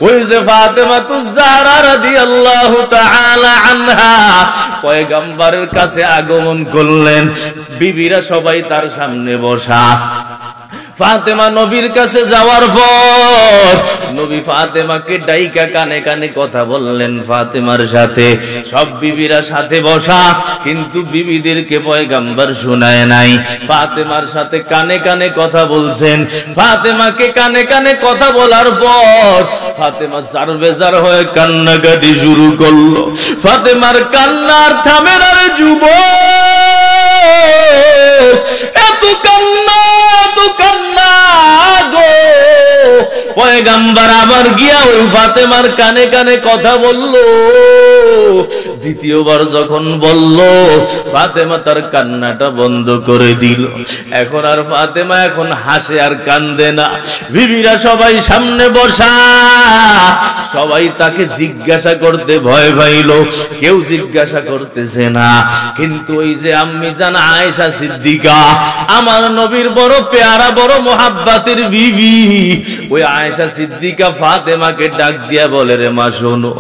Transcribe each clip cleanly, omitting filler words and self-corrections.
ওই যে ফাতেমাতুজ জাহরা রাদিয়াল্লাহু তাআলা আনহা পয়গম্বরের কাছে আগমন করলেন, বিবিরা সবাই তার সামনে বসা। ফাতেমা নবীর কাছে যাওয়ার পর নবী ফাতেমাকে ডাইকা কানে কানে কথা বললেন ফাতেমার সাথে। সব বিবিরা সাথে বসা, কিন্তু বিবিদেরকে পয়গম্বর শোনায় নাই। ফাতেমার সাথে কানে কানে কথা বলছেন। ফাতেমাকে কানে কানে কথা বলার পর ফাতেমা জারবেজার হয়ে কান্নাকাটি শুরু করলো। ফাতেমার কান্নার থামে না রে যুবক, এত কান্না গো। পয়গম্বর আবার গিয়া ওই ফাতেমার কানে কানে কথা বলল। দ্বিতীয়বার যখন বলল, ফাতেমা তার কান্নাটা বন্ধ করে দিল। এখন আর ফাতেমা এখন হাসে আর কান্দে না। বিবিরা সবাই সামনে বসা, সবাই তাকে জিজ্ঞাসা করতে ভয় পাইল, কেউ জিজ্ঞাসা করতেছে না। কিন্তু ওই যে আম্মি জান আয়েশা সিদ্দিকা, আমার নবীর বড় পেয়ারা, বড় মোহাব্বতের বিবি, ওই আয়েশা সিদ্দিকা ফাতেমাকে ডাক দিয়া বলে, রে মা শোনো,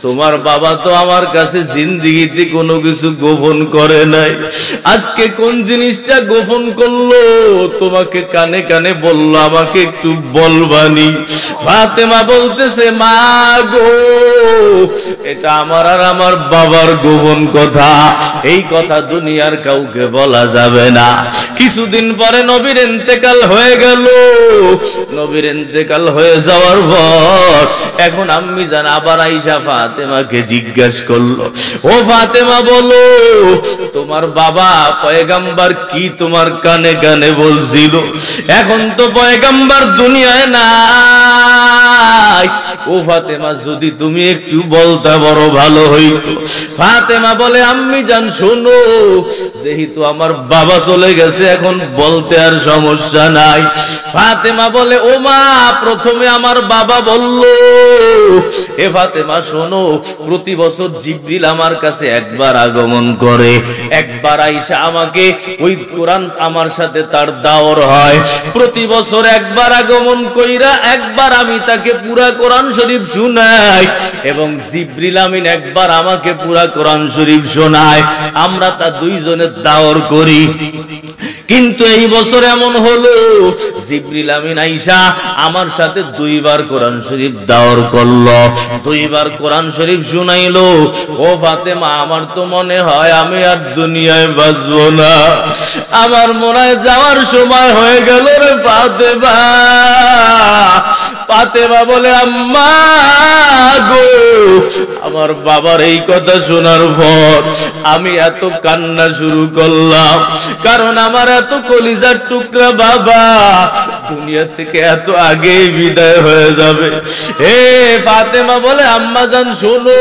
তোমার বাবা তো আমার কাছে জিন্দেগিতে কোনো কিছু গোপন করে নাই, আজকে কোন জিনিসটা গোপন করলো তোমাকে কানে কানে বললো, আমাকে একটু বলবানি। ফাতেমা বলতেছে, মা গো, এটা আমার আর আমার বাবার গোপন কথা, এই কথা দুনিয়ার কাউকে বলা যাবে না। কিছুদিন পরে নবীর ইন্তেকাল হয়ে গেল। নবীর ইন্তেকাল হয়ে যাওয়ার পর এখন আম্মি জান আবার আয়েশা ফাতেমাকে জিজ্ঞাসা করলো, ও ফাতেমা বলো, তোমার বাবা পয়গম্বর কি তোমার কানে কানে বলছিল? এখন তো পয়গম্বর দুনিয়ায় নাই। ও ফাতেমা, যদি তুমি একটু বলতা বড় ভালো হইতো। ফাতেমা বলে, আম্মি জান শোনো, যেহেতু আমার বাবা চলে গেছে, এখন বলতে আর সমস্যা নাই। ফাতেমা বলে, ও মা, প্রথমে আমার বাবা বলল, এ ফাতেমা শোনো, প্রতি বছর জিবরিল আমার কাছে একবার আগমন করে, একবার আইসা আমাকে ওই কোরআন আমার সাথে তার দাওর হয়। প্রতি বছর একবার আগমন কইরা একবার আমি তাকে পুরা কোরআন শরীফ শুনাই, এবং জিবরিল আমিন একবার আমাকে পুরা কোরআন শরীফ শোনায়। আমরা তা দুইজনের দাওর করি। কিন্তু এই বছর এমন হলো, জিবরিল আমিন আইসা আমার সাথে দুইবার কোরআন শরীফ দাওর করলো, দুইবার কোরআন শরীফ শুনাইলো। ও ফাতেমা, আমার তো মনে হয় আমি আর দুনিয়ায় বাঁচবো না, আমার মনে হয় যাওয়ার সময় হয়ে গেল রে ফাতেমা। ফাতেমা বলে, আম্মা গো, আমার বাবার এই কথা শোনার পর আমি এত কান্না শুরু করলাম, কারণ আমার এত কলিজার টুকরা বাবা দুনিয়া থেকে এত আগে বিদায় হয়ে যাবে। হে ফাতেমা বলে, আম্মা জান শোনো,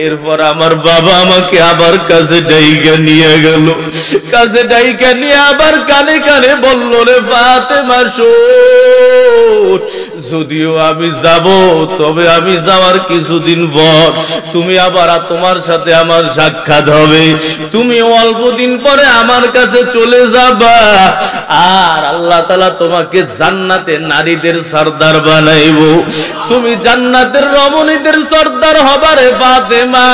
এরপর আমার বাবা আমাকে আবার কাছে ডাইকা নিয়ে গেল, কাছে ডাইকা নিয়ে আবার কানে কানে বলল, রে ফাতেমা শোন, যদিও আমি যাব, তবে আমি যাওয়ার কিছুদিন পর তুমি আবার তোমার সাথে আমার সাক্ষাৎ হবে, তুমি অল্প দিন পরে আমার কাছে চলে যাবা, আর আল্লাহ তাআলা তোমাকে জান্নাতে নারীদের সরদার বানাইবো, তুমি জান্নাতের রমণীদের সরদার হবা রে ফাতেমা।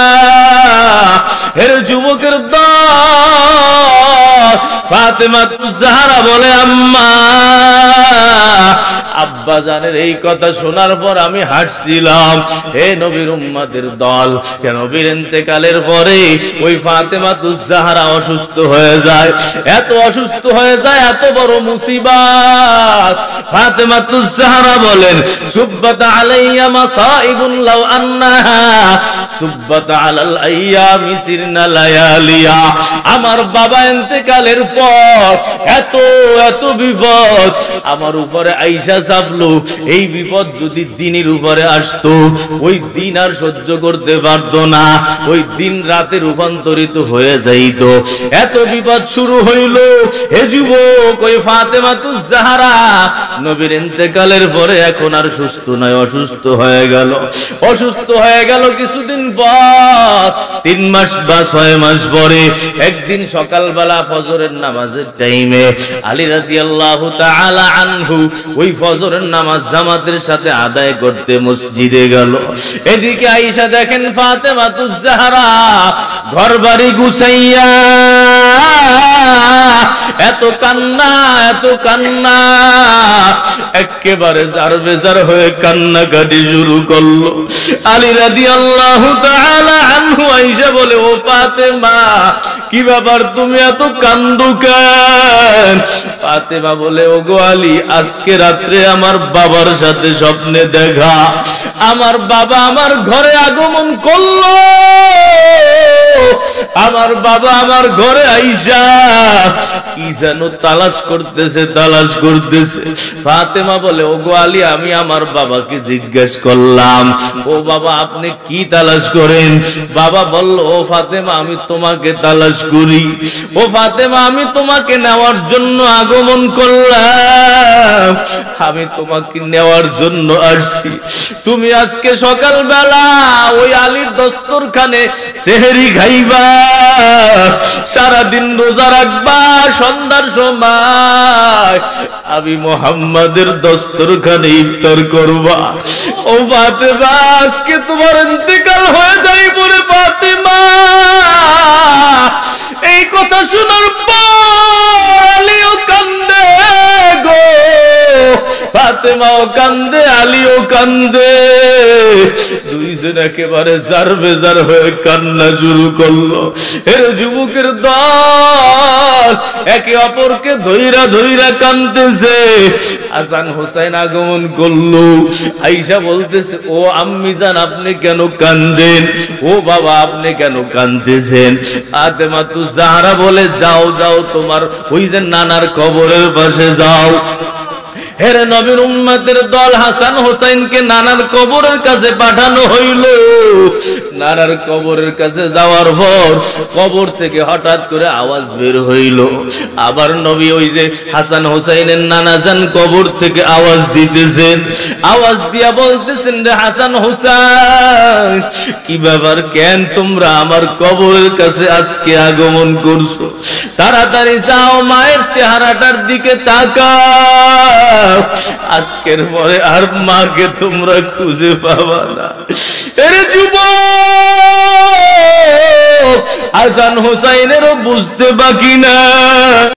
এর যুবকের দল ফাতেমাতুজ জাহরা বলে, আম্মা, আব্বা জানের এই কথা শোনার পর আমি হাসছিলাম। হে নবীর উম্মতের দল, নবীর ইন্তেকালের পরে ওই ফাতেমাতুজ জাহরা অসুস্থ হয়ে যায়, এত অসুস্থ হয়ে যায়, এত বড় মুসিবত। ফাতেমাতুজ জাহরা বলেন, সুব্বাত আলাইয়া মাসাইবুন লাউ আন্নাহা সুব্বাত আলাল আইয়ামি সিরনা লায়ালিয়া। আমার বাবা ইন্তেকালের পর এত এত বিপদ আমার উপরে আইসা চাপলো, এই বিপদ যদি দিনের উপরে আসতো, ওই দিন আর সহ্য করতে পারতো না, ওই দিন রাতে রূপান্তরিত হয়ে যাইত। এত বিপদ শুরু হইল। হে যুবক, ওই ফাতেমাতুজ জাহরা নবীর ইন্তেকালের পরে এখন আর সুস্থ নয়, অসুস্থ হয়ে গেল। অসুস্থ হয়ে গেল কিছুদিন পর, 3 মাস বা 6 মাস পরে একদিন সকালবেলা ফজরের নামাজের টাইমে আলী রাদিয়াল্লাহু তাআলা আনহু ওই ফজরের নামাজ জামাতের সাথে আদায় করতে মসজিদে গেল। এদিকে আয়েশা দেখেন ফাতেমাতুজ জাহরা ঘরবাড়ি গুছাইয়া এত কান্না এত কান্না, একেবারে জারবেজার হয়ে কান্নাকাটি শুরু করলো। আলী রাদিয়াল্লাহু তাআলা আনহু আয়েশা বলে, ও ফাতেমা কি ব্যাপার, তুমি এত কান্দো কেন? ফাতেমা বলে, ওগো আলী, আজকে রাত্রে আমার বাবার সাথে স্বপ্নে দেখা, আমার বাবা আমার ঘরে আগমন করলো। আমার বাবা আমার ঘরে আইসা কি যেন তালাশ করতেছে তালাশ করতেছে। ফাতেমা বলে, ওগো আলী, আমি আমার বাবাকে জিজ্ঞেস করলাম, ও বাবা আপনি কি তালাশ করেন? বাবা বলল, ও ফাতেমা আমি তোমাকে তালাশ করি। ও ফাতেমা আমি তোমাকে নেওয়ার জন্য আগমন করলাম, আমি তোমাকে নেওয়ার জন্য আসছি। তুমি আজকে সকালবেলা ওই আলীর দস্তরখানে সেহরি খাইবা, সারাদিন রোজা রাখবা, সন্ধ্যার সময় আমি মুহাম্মাদের দস্তরখানে ইফতার করবা। ও ফাতেমা আজকে তোমার ইন্তেকাল হয়ে যাই বলে ফাতেমা। এই কথা শোনার পর আলীও কান্দে গো, ফাতেমাও কান্দে, আলীও কান্দে, দুইজন একেবারে জারবেজার হয়ে কান্না শুরু করলো। এর যুবকের দল একে অপরকে ধইরা ধইরা কান্দতেছে। হাসান হোসেন আগমন করলো। আয়েশা বলতেছে, ও আম্মি জান আপনি কেন কান্দেন? ও বাবা আপনি কেন কান্দতেছেন? ফাতেমাতুজ জাহরা বলে, যাও যাও তোমার ওই যে নানার কবরের পাশে যাও। হেরে নবীর উম্মতের দল হাসান হোসেনকে নানার কবরের কাছে পাঠানো হইল। নানার কবরের কাছে যাওয়ার পর কবর থেকে হঠাৎ করে আওয়াজ বের হইল। আবার নবী ওই যে হাসান হোসেনের নানা যান কবর থেকে আওয়াজ দিতেছেন, আওয়াজ দিয়া বলতেছেন, রে হাসান হোসেন কি ব্যাপার, কেন তোমরা আমার কবরের কাছে আজকে আগমন করছো? তাড়াতাড়ি যাও মায়ের চেহারাটার দিকে তাকাও, আজকের পরে আর মাকে তোমরা খুঁজে পাবা না। এর যুবক হাসান হোসেনেরও বুঝতে বাকি না।